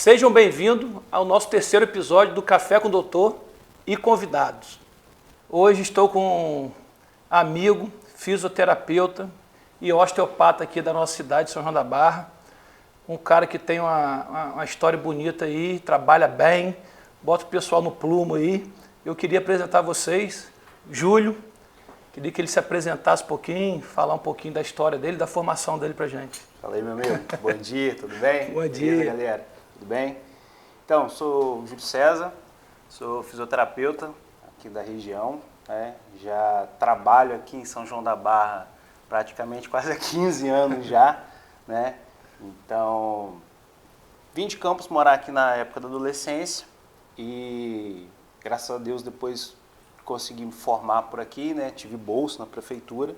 Sejam bem-vindos ao nosso terceiro episódio do Café com o Doutor e convidados. Hoje estou com um amigo, fisioterapeuta e osteopata aqui da nossa cidade, São João da Barra. Um cara que tem uma história bonita aí, trabalha bem, bota o pessoal no plumo aí. Eu queria apresentar a vocês, Júlio. Queria que ele se apresentasse um pouquinho, falar um pouquinho da história dele, da formação dele pra gente. Fala aí, meu amigo. Bom dia, tudo bem? Bom dia. Beleza, galera? Tudo bem? Então, sou o Júlio César, sou fisioterapeuta aqui da região, né? Já trabalho aqui em São João da Barra praticamente quase há 15 anos já, né? Então, vim de Campos morar aqui na época da adolescência e, graças a Deus, depois consegui me formar por aqui, né? Tive bolsa na prefeitura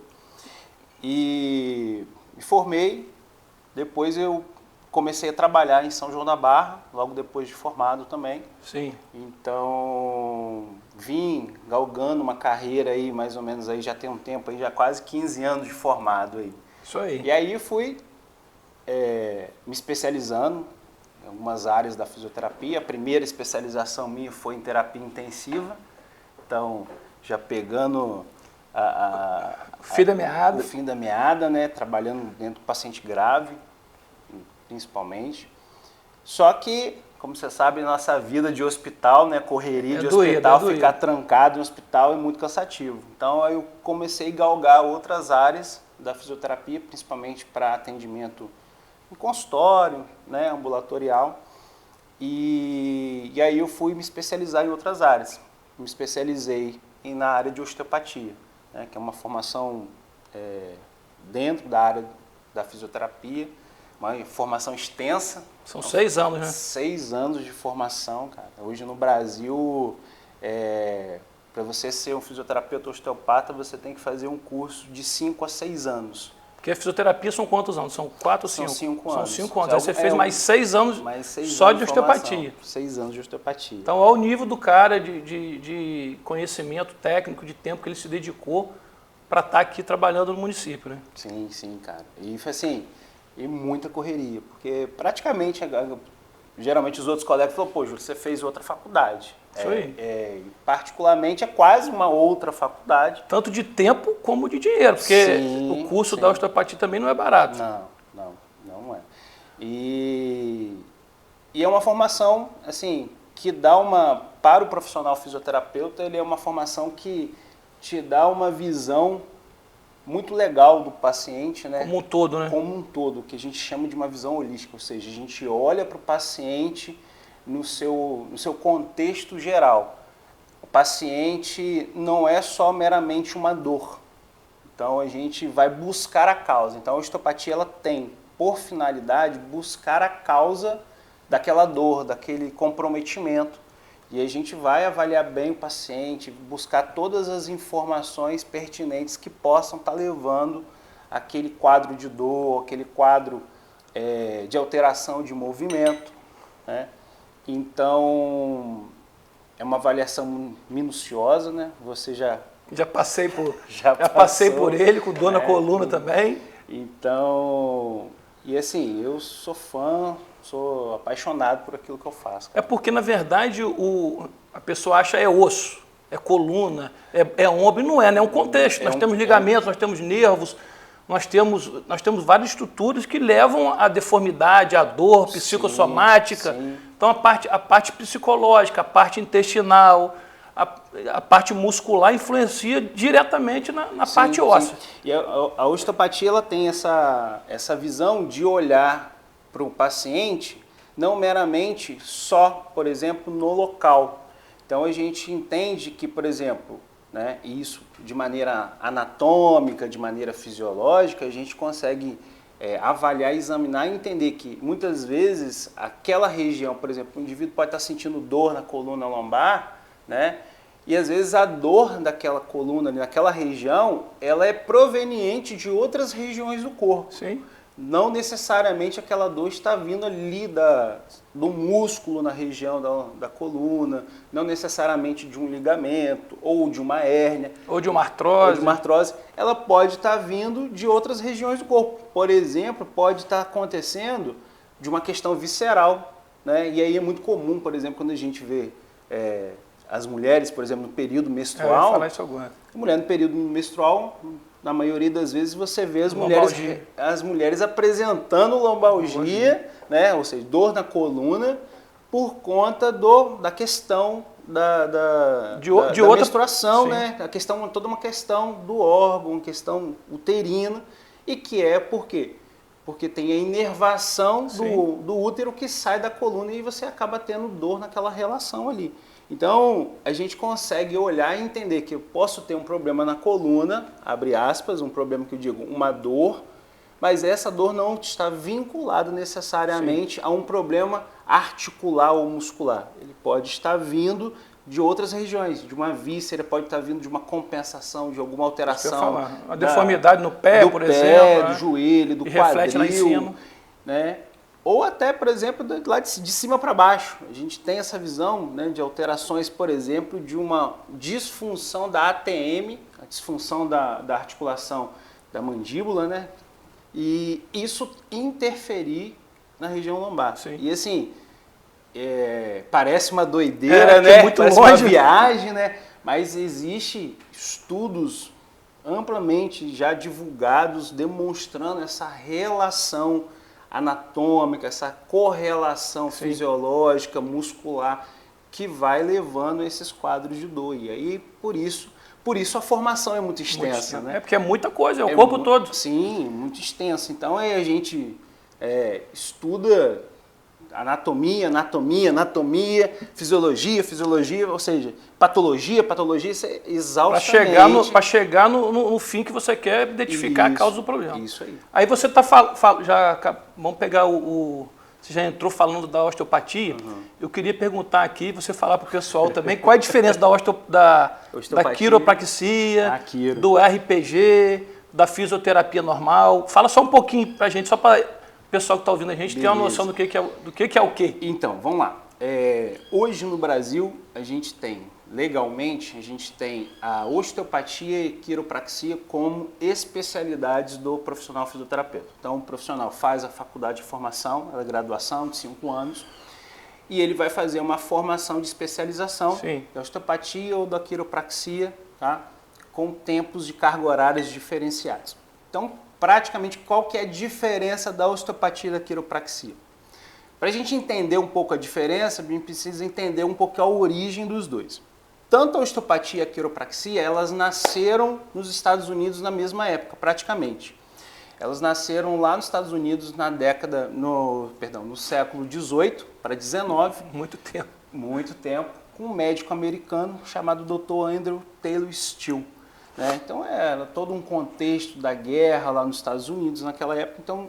e me formei. Depois eu comecei a trabalhar em São João da Barra, logo depois de formado também. Sim. Então, vim galgando uma carreira aí, mais ou menos aí, já tem um tempo aí, já quase 15 anos de formado aí. Isso aí. E aí fui me especializando em algumas áreas da fisioterapia. A primeira especialização minha foi em terapia intensiva. Então, já pegando o fim da meada, né? Trabalhando dentro do paciente grave, principalmente. Só que, como você sabe, nossa vida de hospital, né? Correria de hospital, ficar trancado em hospital é muito cansativo. Então, aí eu comecei a galgar outras áreas da fisioterapia, principalmente para atendimento em consultório, né? Ambulatorial. E aí eu fui me especializar em outras áreas. Me especializei na área de osteopatia, né, que é uma formação dentro da área da fisioterapia, uma formação extensa. São 6 anos, né? 6 anos de formação, cara. Hoje no Brasil, para você ser um fisioterapeuta osteopata, você tem que fazer um curso de 5 a 6 anos. Porque a fisioterapia são quantos anos? São 4 ou 5? São 5 anos. São 5 anos. Aí você fez mais 6 anos só de osteopatia. 6 anos de osteopatia. Então, olha o nível do cara de conhecimento técnico, de tempo que ele se dedicou para estar aqui trabalhando no município, né? Sim, sim, cara. E assim, e muita correria, porque praticamente, geralmente os outros colegas falam, pô, Júlio, você fez outra faculdade. Isso aí. Particularmente é quase uma outra faculdade. Tanto de tempo como de dinheiro, porque o curso da osteopatia também não é barato. Não é. E é uma formação, assim, que dá para o profissional fisioterapeuta, ele é uma formação que te dá uma visão muito legal do paciente, né? Como um todo, né? Como um todo, que a gente chama de uma visão holística, ou seja, a gente olha para o paciente no seu contexto geral. O paciente não é só meramente uma dor. Então a gente vai buscar a causa. Então a osteopatia ela tem por finalidade buscar a causa daquela dor, daquele comprometimento. E a gente vai avaliar bem o paciente, buscar todas as informações pertinentes que possam estar levando aquele quadro de dor, aquele quadro de alteração de movimento, né? Então, é uma avaliação minuciosa, né? Você já passei por ele, com dor na coluna também. Então, e assim, eu sou fã, sou apaixonado por aquilo que eu faço. É porque, na verdade, a pessoa acha é osso, é coluna, é ombro, e não é, né? É um contexto. Nós temos ligamentos, nós temos nervos, nós temos várias estruturas que levam à deformidade, à dor psicossomática. Sim. Então, a parte psicológica, a parte intestinal, a parte muscular influencia diretamente na parte óssea. Sim. E a osteopatia ela tem essa visão de olhar para o paciente não meramente só, por exemplo, no local. Então, a gente entende que, por exemplo, né, isso de maneira anatômica, de maneira fisiológica, a gente consegue avaliar, examinar e entender que muitas vezes aquela região, por exemplo, o indivíduo pode estar sentindo dor na coluna lombar, né? E às vezes a dor daquela coluna, naquela região, ela é proveniente de outras regiões do corpo. Sim. Não necessariamente aquela dor está vindo ali do músculo na região da coluna, não necessariamente de um ligamento, ou de uma hérnia. Ou de uma artrose. Ela pode estar vindo de outras regiões do corpo. Por exemplo, pode estar acontecendo de uma questão visceral. né? E aí é muito comum, por exemplo, quando a gente vê as mulheres, por exemplo, no período Eu ia menstrual, falar isso agora. a mulher no período menstrual, na maioria das vezes você vê Lombalgia. as mulheres apresentando lombalgia, né? Ou seja, dor na coluna, por conta da questão da outra menstruação, sim. né? Toda uma questão do órgão, questão uterina, e que é por quê? Porque tem a inervação do útero que sai da coluna e você acaba tendo dor naquela relação ali. Então, a gente consegue olhar e entender que eu posso ter um problema na coluna, abre aspas, um problema que eu digo, uma dor, mas essa dor não está vinculada necessariamente a um problema articular ou muscular. Ele pode estar vindo de outras regiões, de uma víscera, pode estar vindo de uma compensação, de alguma alteração. Uma deformidade no pé, por exemplo. Do joelho, do quadril. Reflete lá em cima. Né? Ou até, por exemplo, lá de cima para baixo. A gente tem essa visão, né, de alterações, por exemplo, de uma disfunção da ATM, a disfunção da articulação da mandíbula, né? E isso interferir na região lombar. Sim. E assim, parece uma doideira, né? É muito parece longe. uma viagem, né? Mas existe estudos amplamente já divulgados demonstrando essa relação anatômica, essa correlação fisiológica, muscular, que vai levando a esses quadros de dor. E aí, por isso a formação é muito extensa, né? É porque é muita coisa, é o corpo todo. Sim, muito extensa. Então, aí a gente estuda anatomia, fisiologia, ou seja, patologia, isso é exaustamente. Para chegar no fim que você quer identificar a causa do problema. Isso aí. Aí você vamos pegar você já entrou falando da osteopatia. Eu queria perguntar aqui, você falar para o pessoal também, qual é a diferença da quiropraxia, do RPG, da fisioterapia normal. Fala só um pouquinho para a gente, só para o pessoal que está ouvindo a gente ter uma noção do que é o quê. Então, vamos lá. Hoje no Brasil, legalmente, a gente tem a osteopatia e quiropraxia como especialidades do profissional fisioterapeuta. Então, o profissional faz a faculdade de formação, a graduação de 5 anos, e ele vai fazer uma formação de especialização da osteopatia ou da quiropraxia, tá? Com tempos de carga horárias diferenciados. Então, praticamente, qual que é a diferença da osteopatia e da quiropraxia? Para a gente entender um pouco a diferença, a gente precisa entender um pouco a origem dos dois. Tanto a osteopatia e a quiropraxia, elas nasceram nos Estados Unidos na mesma época, praticamente. Elas nasceram lá nos Estados Unidos no século XVIII para XIX. Muito tempo. Muito tempo, com um médico americano chamado Dr. Andrew Taylor Still. Né? Então era todo um contexto da guerra lá nos Estados Unidos naquela época. Então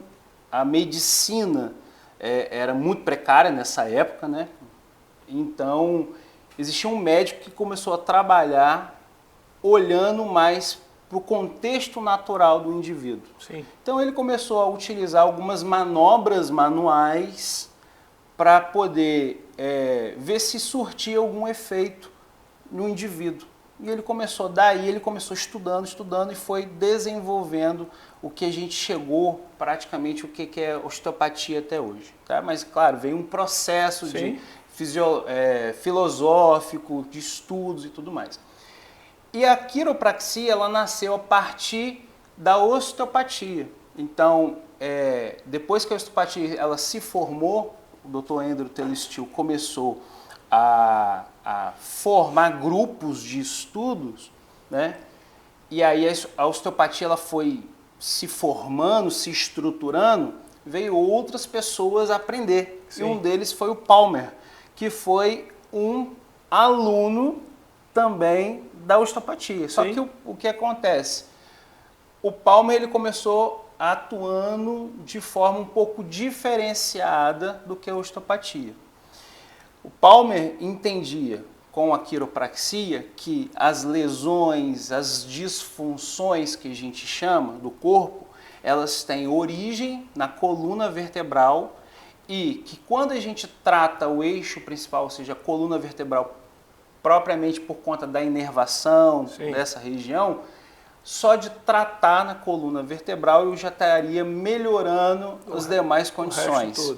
a medicina era muito precária nessa época, né? Então existia um médico que começou a trabalhar olhando mais para o contexto natural do indivíduo. Sim. Então ele começou a utilizar algumas manobras manuais para poder ver se surtia algum efeito no indivíduo. E ele começou estudando e foi desenvolvendo o que a gente chegou praticamente o que é osteopatia até hoje. Tá? Mas, claro, veio um processo filosófico, de estudos e tudo mais. E a quiropraxia, ela nasceu a partir da osteopatia. Então, depois que a osteopatia ela se formou, o Dr. Andrew Taylor Still começou a formar grupos de estudos, né? E aí a osteopatia ela foi se formando, se estruturando, veio outras pessoas aprender. Sim. E um deles foi o Palmer, que foi um aluno também da osteopatia. Só que o que acontece? O Palmer ele começou atuando de forma um pouco diferenciada do que a osteopatia. O Palmer entendia com a quiropraxia que as lesões, as disfunções que a gente chama do corpo, elas têm origem na coluna vertebral e que quando a gente trata o eixo principal, ou seja, a coluna vertebral propriamente por conta da inervação dessa região, só de tratar na coluna vertebral eu já estaria melhorando as demais condições.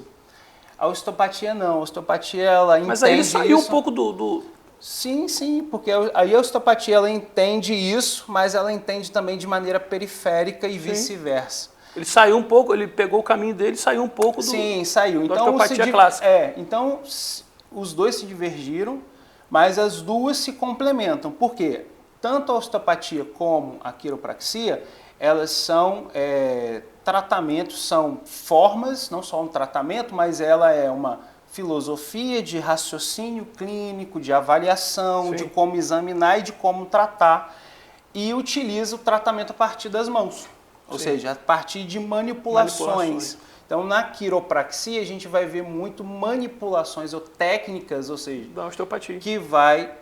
A osteopatia não, a osteopatia ela entende Mas aí ele saiu isso. um pouco do... Sim, porque aí a osteopatia ela entende isso, mas ela entende também de maneira periférica e vice-versa. Ele saiu um pouco, ele pegou o caminho dele e saiu um pouco do... Sim, saiu. Da Então, osteopatia clássica. então os dois se divergiram, mas as duas se complementam. Por quê? Tanto a osteopatia como a quiropraxia, elas são tratamentos, são formas, não só um tratamento, mas ela é uma filosofia de raciocínio clínico, de avaliação, Sim. de como examinar e de como tratar, e utiliza o tratamento a partir das mãos, ou seja, a partir de manipulações. Então, na quiropraxia, a gente vai ver muito manipulações ou técnicas, ou seja, Da osteopatia. que vai...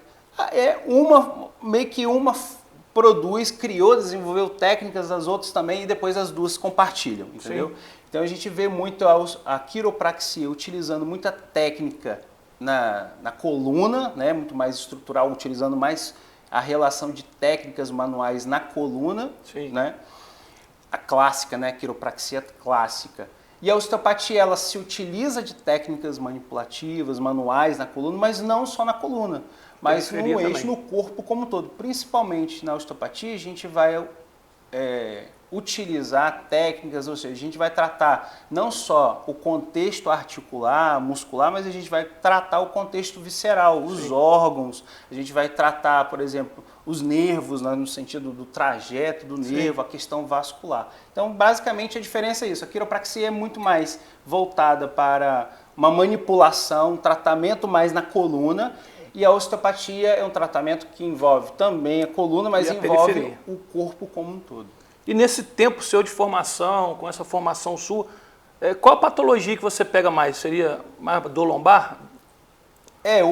meio que uma produz, criou, desenvolveu técnicas, as outras também, e depois as duas compartilham, entendeu? Sim. Então, a gente vê muito a quiropraxia utilizando muita técnica na coluna, né, muito mais estrutural, utilizando mais a relação de técnicas manuais na coluna, Sim. né? A clássica, né, quiropraxia clássica. E a osteopatia, ela se utiliza de técnicas manipulativas, manuais na coluna, mas não só na coluna, mas no eixo, no corpo como um todo. Principalmente na osteopatia, a gente vai utilizar técnicas, ou seja, a gente vai tratar não só o contexto articular, muscular, mas a gente vai tratar o contexto visceral, os órgãos, a gente vai tratar, por exemplo, os nervos, né, no sentido do trajeto do nervo, a questão vascular. Então, basicamente, a diferença é isso. A quiropraxia é muito mais voltada para uma manipulação, um tratamento mais na coluna, e a osteopatia é um tratamento que envolve também a coluna, mas envolve o corpo como um todo. E nesse tempo seu de formação, com essa formação sua, qual a patologia que você pega mais? Seria mais dor lombar?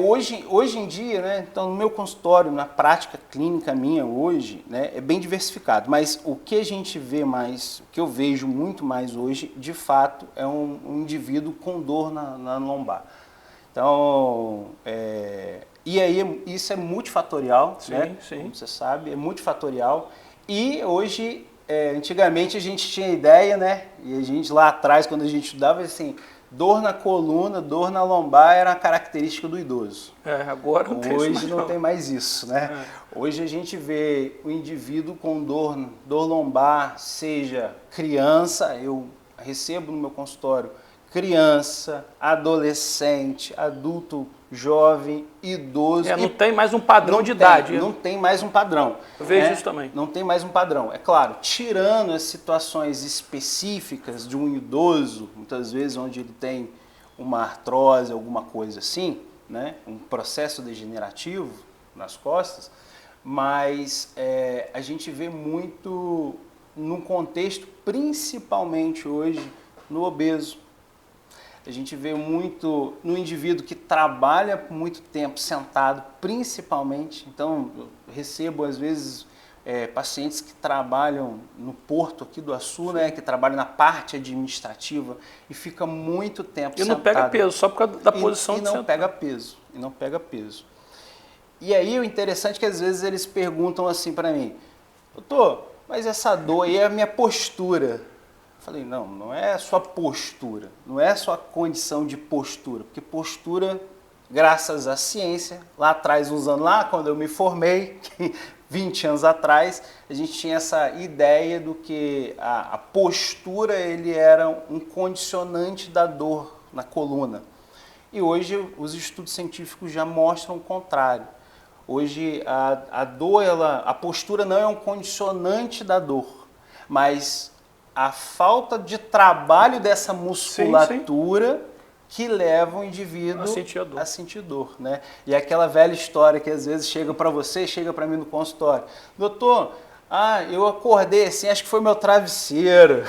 Hoje em dia, né, então no meu consultório, na prática clínica minha hoje, né, é bem diversificado, mas o que a gente vê mais, o que eu vejo muito mais hoje, de fato, é um indivíduo com dor na lombar. Então, e aí isso é multifatorial, né, como você sabe, é multifatorial, e hoje, antigamente a gente tinha ideia, né, e a gente lá atrás, quando a gente estudava, assim, dor na coluna, dor na lombar era uma característica do idoso. Agora não tem Hoje isso mais, não tem mais isso, né? Hoje a gente vê o indivíduo com dor lombar, seja criança, eu recebo no meu consultório criança, adolescente, adulto, jovem, idoso. Não tem mais um padrão de idade. Não tem mais um padrão. Eu vejo isso também. Não tem mais um padrão. É claro, tirando as situações específicas de um idoso, muitas vezes onde ele tem uma artrose, alguma coisa assim, né? Um processo degenerativo nas costas, mas a gente vê muito no contexto, principalmente hoje, no obeso. A gente vê muito no indivíduo que trabalha muito tempo sentado, principalmente. Então, eu recebo, às vezes, pacientes que trabalham no Porto aqui do Açu, né, que trabalham na parte administrativa e fica muito tempo sentado. E não pega peso, só por causa da posição de não pega peso, e não pega peso. E aí, o interessante é que, às vezes, eles perguntam assim para mim, doutor, mas essa dor aí é a minha postura. Falei, não é a sua postura, não é a sua condição de postura, porque postura, graças à ciência, lá atrás, uns anos lá, quando eu me formei, 20 anos atrás, a gente tinha essa ideia do que a postura ele era um condicionante da dor na coluna. E hoje os estudos científicos já mostram o contrário. Hoje a dor, a postura não é um condicionante da dor, mas a falta de trabalho dessa musculatura que leva o indivíduo a sentir dor, né? E aquela velha história que às vezes chega para você, chega para mim no consultório. Doutor, eu acordei assim, acho que foi meu travesseiro,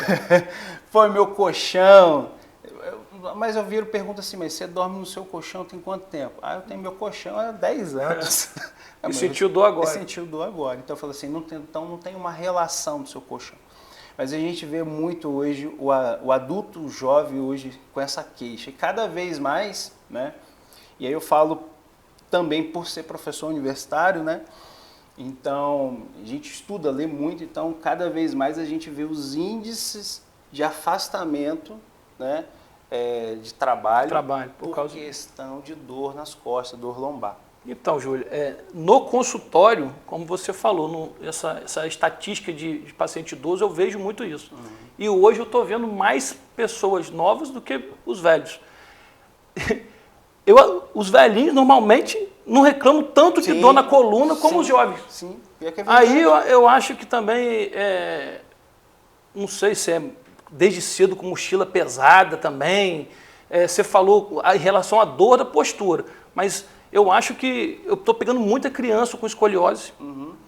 foi meu colchão. Mas eu viro e pergunto assim, mas você dorme no seu colchão tem quanto tempo? Eu tenho meu colchão há 10 anos. E sentiu dor agora. Sentiu dor agora. Então eu falo assim, então não tem uma relação do seu colchão. Mas a gente vê muito hoje o adulto jovem hoje com essa queixa. E cada vez mais, né? E aí eu falo também por ser professor universitário, né? Então, a gente estuda, lê muito, então cada vez mais a gente vê os índices de afastamento, né? de trabalho, por causa questão de dor nas costas, dor lombar. Então, Júlio, no consultório, como você falou, essa estatística de paciente idoso, eu vejo muito isso. E hoje eu estou vendo mais pessoas novas do que os velhos. Os velhinhos normalmente não reclamam tanto de dor na coluna como os jovens. Sim. Aí eu acho que também, não sei se é desde cedo com mochila pesada também, você falou em relação à dor da postura, mas eu acho que eu estou pegando muita criança com escoliose,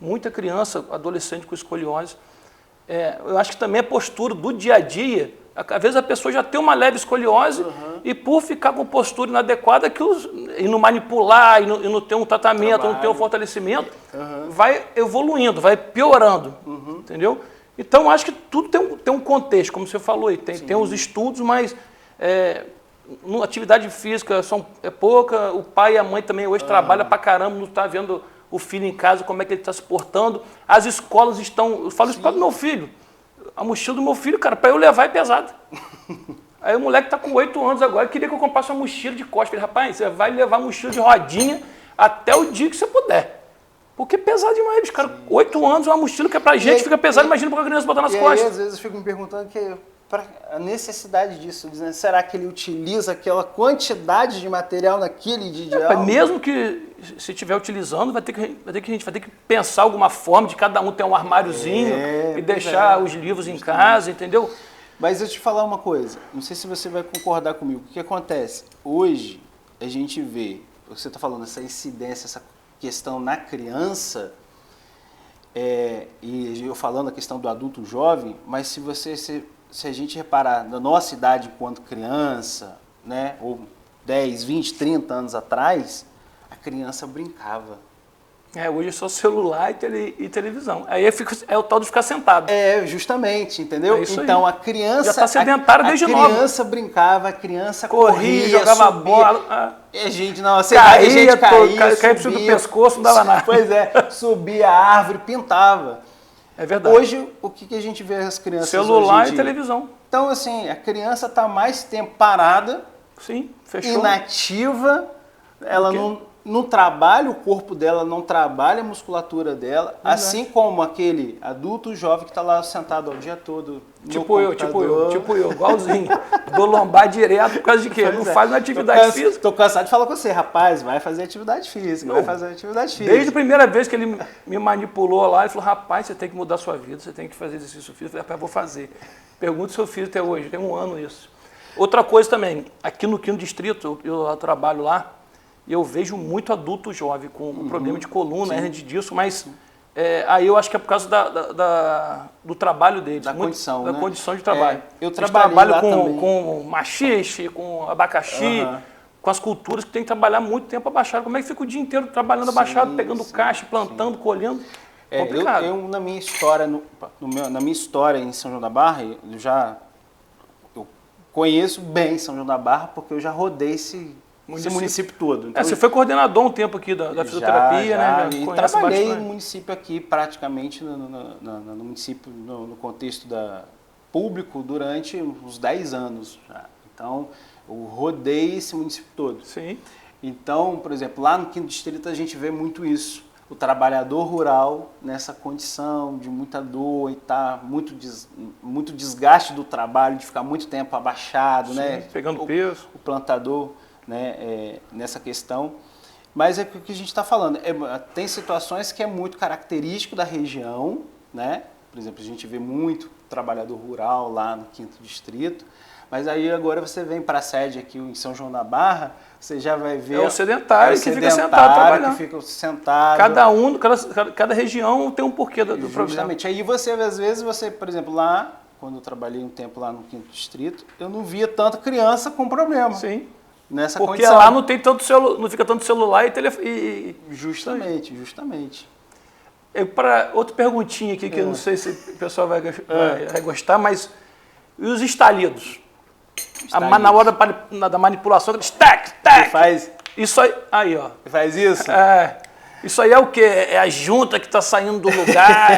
muita criança, adolescente com escoliose. Eu acho que também a postura do dia a dia, às vezes a pessoa já tem uma leve escoliose e por ficar com postura inadequada, e não manipular, e não ter um tratamento, não ter um fortalecimento, vai evoluindo, vai piorando, entendeu? Então, acho que tudo tem um contexto, como você falou aí, tem os estudos, mas atividade física é pouca, o pai e a mãe também hoje trabalham pra caramba, não está vendo o filho em casa, como é que ele está se portando. As escolas estão... Eu falo isso para o meu filho. A mochila do meu filho, cara, para eu levar é pesada. Aí o moleque está com 8 anos agora, queria que eu comprasse uma mochila de costas. Eu falei, rapaz, você vai levar mochila de rodinha até o dia que você puder. Porque é pesado demais, os caras, 8 anos, uma mochila que é pra gente, fica pesado, imagina para a criança botar nas costas. Aí, às vezes eu fico me perguntando a necessidade disso, dizendo, será que ele utiliza aquela quantidade de material naquele dia? Mesmo que se estiver utilizando, a gente vai ter que pensar alguma forma de cada um ter um armáriozinho e deixar os livros em casa, entendeu? Mas eu te falar uma coisa, não sei se você vai concordar comigo. O que acontece? Hoje a gente vê, você está falando, essa incidência, essa questão na criança, e eu falando a questão do adulto jovem, mas se a gente reparar na nossa idade enquanto criança, né, ou 10, 20, 30 anos atrás, a criança brincava. Hoje é só celular e televisão. Aí é o tal de ficar sentado. Justamente, entendeu? Então a criança... Já está sedentária desde nova. A criança brincava, a criança corria, jogava subia, bola. A gente caía por cima do pescoço, não dava nada. Pois subia a árvore, pintava. É verdade. Hoje, o que a gente vê as crianças celular hoje em dia? E televisão. Então, assim, a criança está mais tempo parada, sim, fechou. Inativa, ela não trabalha, o corpo dela não trabalha a musculatura dela, assim como aquele adulto jovem que está lá sentado o dia todo no computador. Tipo eu, igualzinho. Dou lombar direto por causa de quê? Não faz uma atividade física. Estou cansado de falar com você, rapaz, vai fazer atividade física, Desde a primeira vez que ele me manipulou lá, ele falou, rapaz, você tem que mudar a sua vida, você tem que fazer exercício físico. Eu falei, rapaz, vou fazer. Pergunta se eu fiz até hoje, tem 1 ano isso. Outra coisa também, aqui no 5º Distrito, eu trabalho lá, e eu vejo muito adulto jovem com problema de coluna, hernia de disco, mas aí eu acho que é por causa do trabalho deles. Da condição, né? Da condição de trabalho. Eu trabalho lá com maxixe, com abacaxi, com as culturas que tem que trabalhar muito tempo abaixado. Como é que fica o dia inteiro trabalhando abaixado, pegando caixa, plantando, colhendo? Eu na minha história, na minha história em São João da Barra, eu conheço bem São João da Barra, porque eu já rodei esse município todo. Então, você foi coordenador um tempo aqui da fisioterapia, né? E trabalhei no município aqui, praticamente no município, no contexto público, durante uns 10 anos. Já. Então, eu rodei esse município todo. Sim. Então, por exemplo, lá no 5º Distrito a gente vê muito isso. O trabalhador rural nessa condição de muita dor e muito desgaste do trabalho, de ficar muito tempo abaixado, né? Pegando peso. O plantador, né? Nessa questão. Mas é o que a gente está falando. Tem situações que é muito característico da região, né? Por exemplo, a gente vê muito trabalhador rural lá no 5º Distrito. Mas aí agora você vem para a sede aqui em São João da Barra, você já vai ver... o sedentário que fica sentado trabalhando. Que fica sentado. Cada região tem um porquê do problema. Justamente. Aí você, às vezes, por exemplo, lá, quando eu trabalhei um tempo lá no 5º Distrito, eu não via tanta criança com problema. Sim. Nessa porque condição. Lá não tem não fica tanto celular e telefone. Justamente. Outra perguntinha aqui, que eu não sei se o pessoal vai gostar, mas e os estalidos? Na hora da manipulação, tac. Faz isso aí, ó. Faz isso? Isso aí é o quê? É a junta que está saindo do lugar?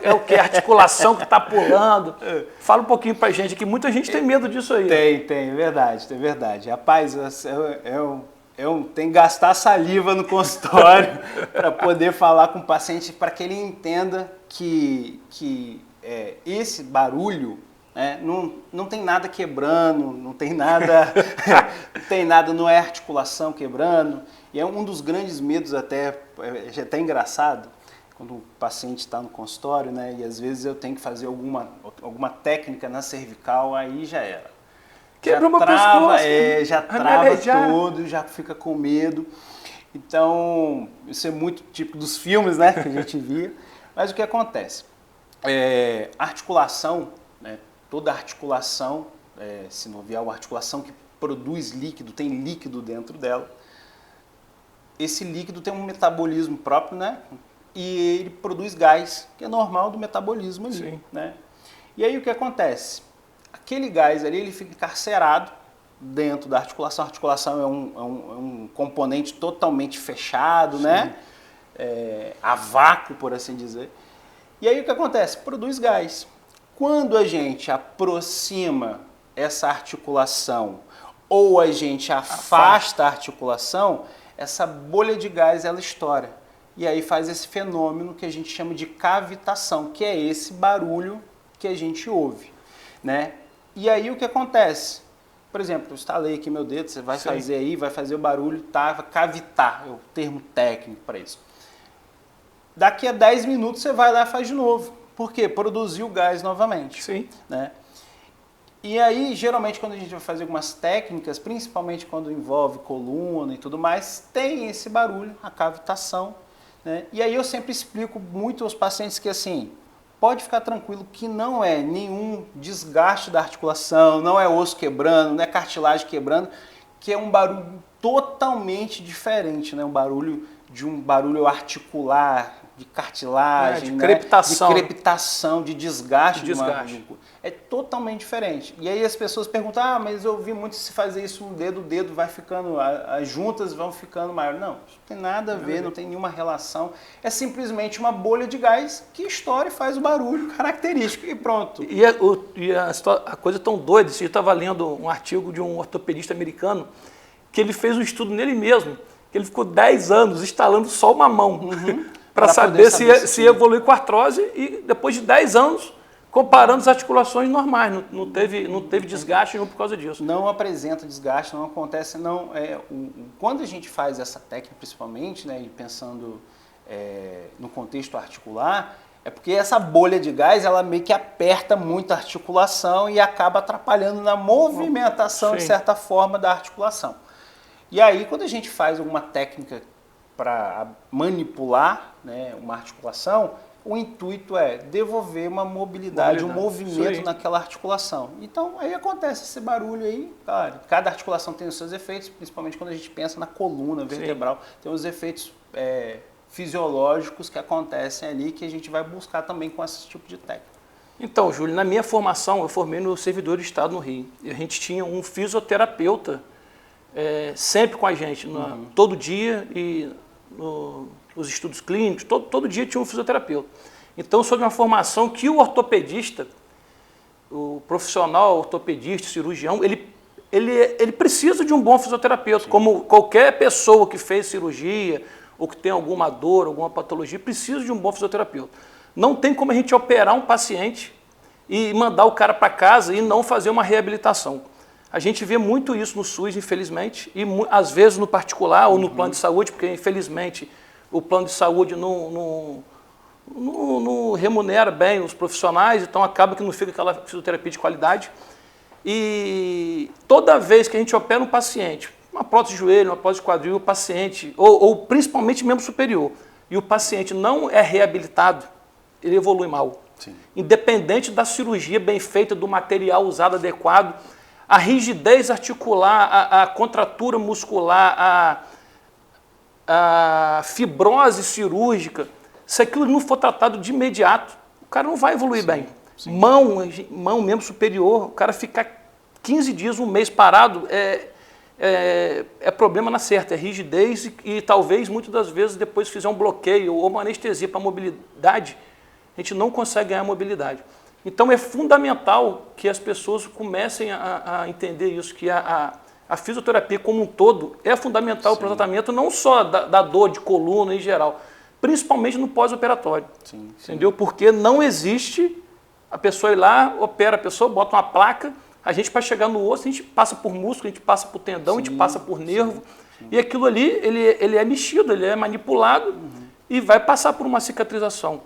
É o quê? A articulação que está pulando? Fala um pouquinho pra gente, que muita gente tem medo disso aí. Tem, verdade. Rapaz, tem que gastar saliva no consultório para poder falar com o paciente, para que ele entenda que esse barulho, né, não tem nada quebrando, não tem nada, não é articulação quebrando. E é um dos grandes medos até engraçado, quando o paciente está no consultório, né, e às vezes eu tenho que fazer alguma técnica na cervical, aí já era. Quebra uma pescoço. Já trava tudo, já fica com medo. Então, isso é muito típico dos filmes, né, que a gente via. Mas o que acontece? Articulação, né, toda articulação sinovial, uma articulação que produz líquido, tem líquido dentro dela. Esse líquido tem um metabolismo próprio, né? E ele produz gás, que é normal do metabolismo ali. Sim. Né? E aí o que acontece? Aquele gás ali, ele fica encarcerado dentro da articulação. A articulação é um componente totalmente fechado, sim, né? A vácuo, por assim dizer. E aí o que acontece? Produz gás. Quando a gente aproxima essa articulação ou a gente afasta a articulação, essa bolha de gás ela estoura. E aí faz esse fenômeno que a gente chama de cavitação, que é esse barulho que a gente ouve, né? E aí o que acontece? Por exemplo, eu estalei aqui meu dedo, você vai sim, fazer aí, vai fazer o barulho, tá? Cavitar, é o termo técnico para isso. Daqui a 10 minutos você vai lá e faz de novo. Por quê? Produziu gás novamente. Sim. Né? E aí, geralmente, quando a gente vai fazer algumas técnicas, principalmente quando envolve coluna e tudo mais, tem esse barulho, a cavitação. Né? E aí eu sempre explico muito aos pacientes que, assim, pode ficar tranquilo que não é nenhum desgaste da articulação, não é osso quebrando, não é cartilagem quebrando, que é um barulho totalmente diferente, né? Um barulho articular, de cartilagem, de crepitação, né? De crepitação, de desgaste. É totalmente diferente. E aí as pessoas perguntam, mas eu vi muito se fazer isso no dedo, o dedo vai ficando, as juntas vão ficando maior. Não, isso não tem nada a ver, não tem nenhuma relação. É simplesmente uma bolha de gás que estoura e faz o barulho característico e pronto. E a coisa tão doida, eu estava lendo um artigo de um ortopedista americano que ele fez um estudo nele mesmo, que ele ficou 10 anos instalando só uma mão. Uhum. Para saber se evolui com artrose e depois de 10 anos comparando as articulações normais, não teve desgaste nenhum por causa disso. Não apresenta desgaste, não acontece, não. Quando a gente faz essa técnica principalmente, né, pensando no contexto articular, é porque essa bolha de gás ela meio que aperta muito a articulação e acaba atrapalhando na movimentação, sim, de certa forma da articulação. E aí quando a gente faz alguma técnica para manipular, né, uma articulação, o intuito é devolver uma mobilidade, um movimento, sim, naquela articulação. Então, aí acontece esse barulho aí, claro, cada articulação tem os seus efeitos, principalmente quando a gente pensa na coluna vertebral, sim, tem os efeitos fisiológicos que acontecem ali, que a gente vai buscar também com esse tipo de técnica. Então, Júlio, na minha formação, eu formei no Servidor do Estado no Rio, e a gente tinha um fisioterapeuta sempre com a gente, todo dia, e nos estudos clínicos, todo dia tinha um fisioterapeuta. Então, sobre uma formação que o ortopedista, o profissional ortopedista, cirurgião, ele precisa de um bom fisioterapeuta, sim, como qualquer pessoa que fez cirurgia ou que tem alguma dor, alguma patologia, precisa de um bom fisioterapeuta. Não tem como a gente operar um paciente e mandar o cara para casa e não fazer uma reabilitação. A gente vê muito isso no SUS, infelizmente, e às vezes no particular ou no plano de saúde, porque infelizmente o plano de saúde não remunera bem os profissionais, então acaba que não fica aquela fisioterapia de qualidade. E toda vez que a gente opera um paciente, uma prótese de joelho, uma prótese de quadril, o paciente, ou principalmente membro superior, e o paciente não é reabilitado, ele evolui mal. Sim. Independente da cirurgia bem feita, do material usado adequado, a rigidez articular, a contratura muscular, a fibrose cirúrgica, se aquilo não for tratado de imediato, o cara não vai evoluir, sim, bem. Sim. Mão, membro superior, o cara ficar 15 dias, um mês parado, é é problema na certa, é rigidez e talvez muitas das vezes depois fizer um bloqueio ou uma anestesia para a mobilidade, a gente não consegue ganhar mobilidade. Então é fundamental que as pessoas comecem a entender isso, que a fisioterapia como um todo é fundamental para o tratamento não só da dor de coluna em geral, principalmente no pós-operatório, entendeu? Porque não existe a pessoa ir lá, opera a pessoa, bota uma placa, a gente para chegar no osso, a gente passa por músculo, a gente passa por tendão, a gente passa por nervo, e aquilo ali, ele é mexido, ele é manipulado e vai passar por uma cicatrização.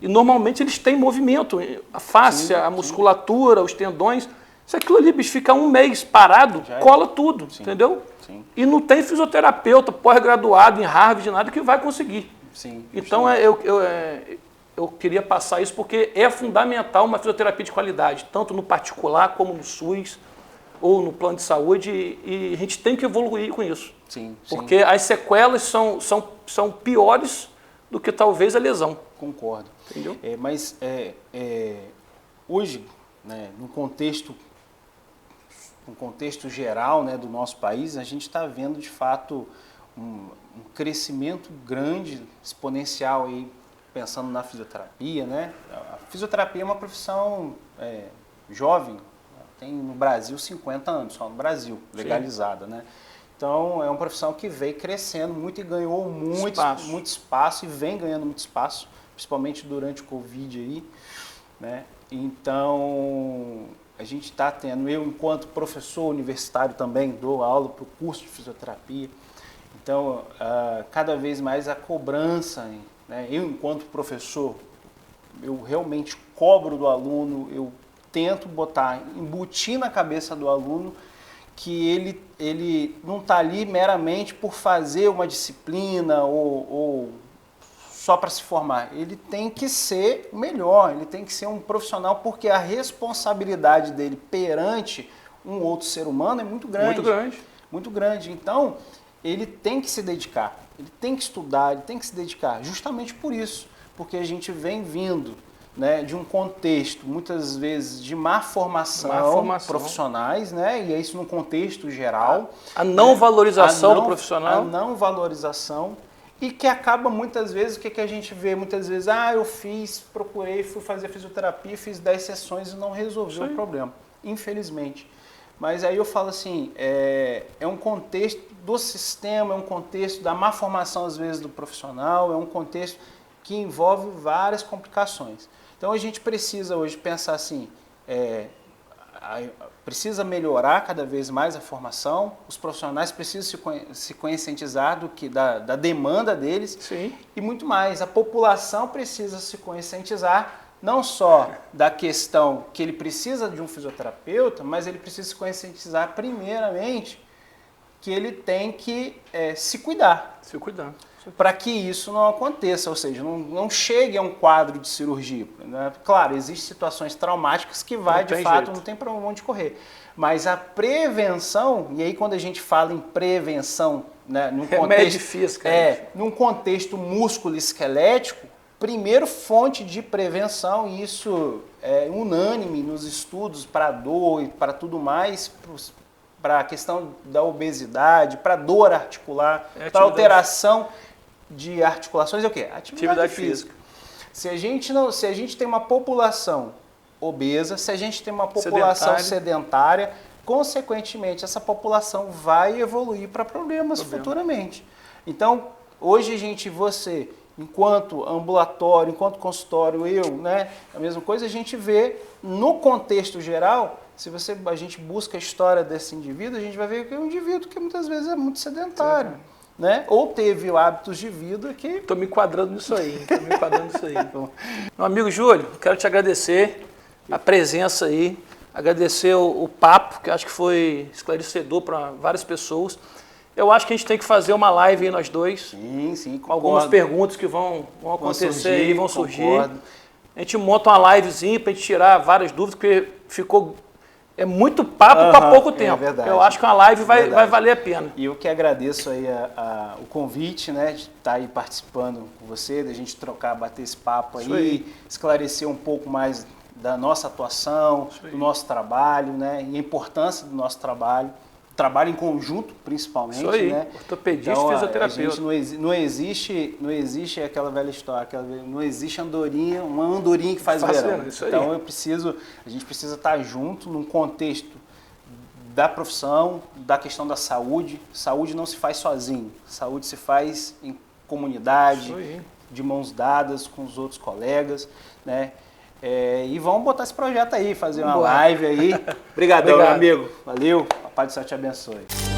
E normalmente eles têm movimento, a face, a musculatura, os tendões. Se aquilo ali, bicho, ficar um mês parado, cola tudo, entendeu? E não tem fisioterapeuta pós-graduado em Harvard, nada que vai conseguir. Então eu queria passar isso porque é fundamental uma fisioterapia de qualidade, tanto no particular como no SUS ou no plano de saúde, e a gente tem que evoluir com isso. Porque as sequelas são piores do que talvez a lesão. Concordo. Entendeu? Mas hoje, né, no contexto geral, né, do nosso país, a gente está vendo de fato um crescimento grande, exponencial, aí, pensando na fisioterapia. Né? A fisioterapia é uma profissão jovem, tem no Brasil 50 anos, só no Brasil, legalizada. Né? Então é uma profissão que veio crescendo muito e ganhou muito espaço e vem ganhando muito espaço, principalmente durante o Covid aí, né? Então, a gente está tendo, eu enquanto professor universitário também dou aula para o curso de fisioterapia, então, cada vez mais a cobrança, né? Eu enquanto professor, eu realmente cobro do aluno, eu tento embutir na cabeça do aluno que ele não está ali meramente por fazer uma disciplina ou só para se formar. Ele tem que ser o melhor, ele tem que ser um profissional, porque a responsabilidade dele perante um outro ser humano é muito grande. Muito grande. Muito grande. Então, ele tem que se dedicar, ele tem que estudar, ele tem que se dedicar, justamente por isso, porque a gente vem vindo, né, de um contexto, muitas vezes, de má formação profissionais, né, e é isso num contexto geral. A não valorização do profissional. A não valorização. E que acaba muitas vezes, o que a gente vê muitas vezes, eu procurei, fui fazer fisioterapia, fiz 10 sessões e não resolveu o problema, infelizmente. Mas aí eu falo assim, é um contexto do sistema, é um contexto da má formação às vezes do profissional, é um contexto que envolve várias complicações. Então a gente precisa hoje pensar assim, precisa melhorar cada vez mais a formação, os profissionais precisam se conscientizar da demanda deles. E muito mais, a população precisa se conscientizar não só da questão que ele precisa de um fisioterapeuta, mas ele precisa se conscientizar primeiramente que ele tem que se cuidar. Para que isso não aconteça, ou seja, não chegue a um quadro de cirurgia. Né? Claro, existem situações traumáticas que não tem para onde correr. Mas a prevenção, e aí quando a gente fala em prevenção, né, num contexto músculo-esquelético, primeiro fonte de prevenção, e isso é unânime nos estudos para dor e para tudo mais, para a questão da obesidade, para dor articular, para alteração de articulações, é o quê? Atividade física. Se a gente tem uma população obesa, se a gente tem uma população sedentária, consequentemente essa população vai evoluir para problemas futuramente. Então, hoje você, enquanto ambulatório, enquanto consultório, né, a mesma coisa, a gente vê no contexto geral. Se a gente busca a história desse indivíduo, a gente vai ver que é um indivíduo que muitas vezes é muito sedentário. Né? Ou teve hábitos de vida que... Estou me enquadrando nisso aí. Meu amigo Júlio, quero te agradecer a presença aí, agradecer o papo, que acho que foi esclarecedor para várias pessoas. Eu acho que a gente tem que fazer uma live aí nós dois. Sim, com algumas perguntas que vão acontecer aí, vão surgir. A gente monta uma livezinha para a gente tirar várias dúvidas, porque ficou... É muito papo para pouco tempo. Verdade. Eu acho que uma live vai valer a pena. E eu que agradeço aí o convite, né, de estar aí participando com você, da gente bater esse papo aí, esclarecer um pouco mais da nossa atuação, do nosso trabalho, né, e a importância do nosso trabalho. trabalho em conjunto, principalmente, Isso aí, né? ortopedista, então, fisioterapeuta. A gente não existe aquela velha história, não existe andorinha, uma andorinha que faz verão. Isso aí. Então a gente precisa estar junto num contexto da profissão, da questão da saúde. Saúde não se faz sozinho, saúde se faz em comunidade, de mãos dadas com os outros colegas, né? E vamos botar esse projeto aí, fazer uma live aí. Obrigadão, meu amigo. Valeu. A paz do Senhor te abençoe.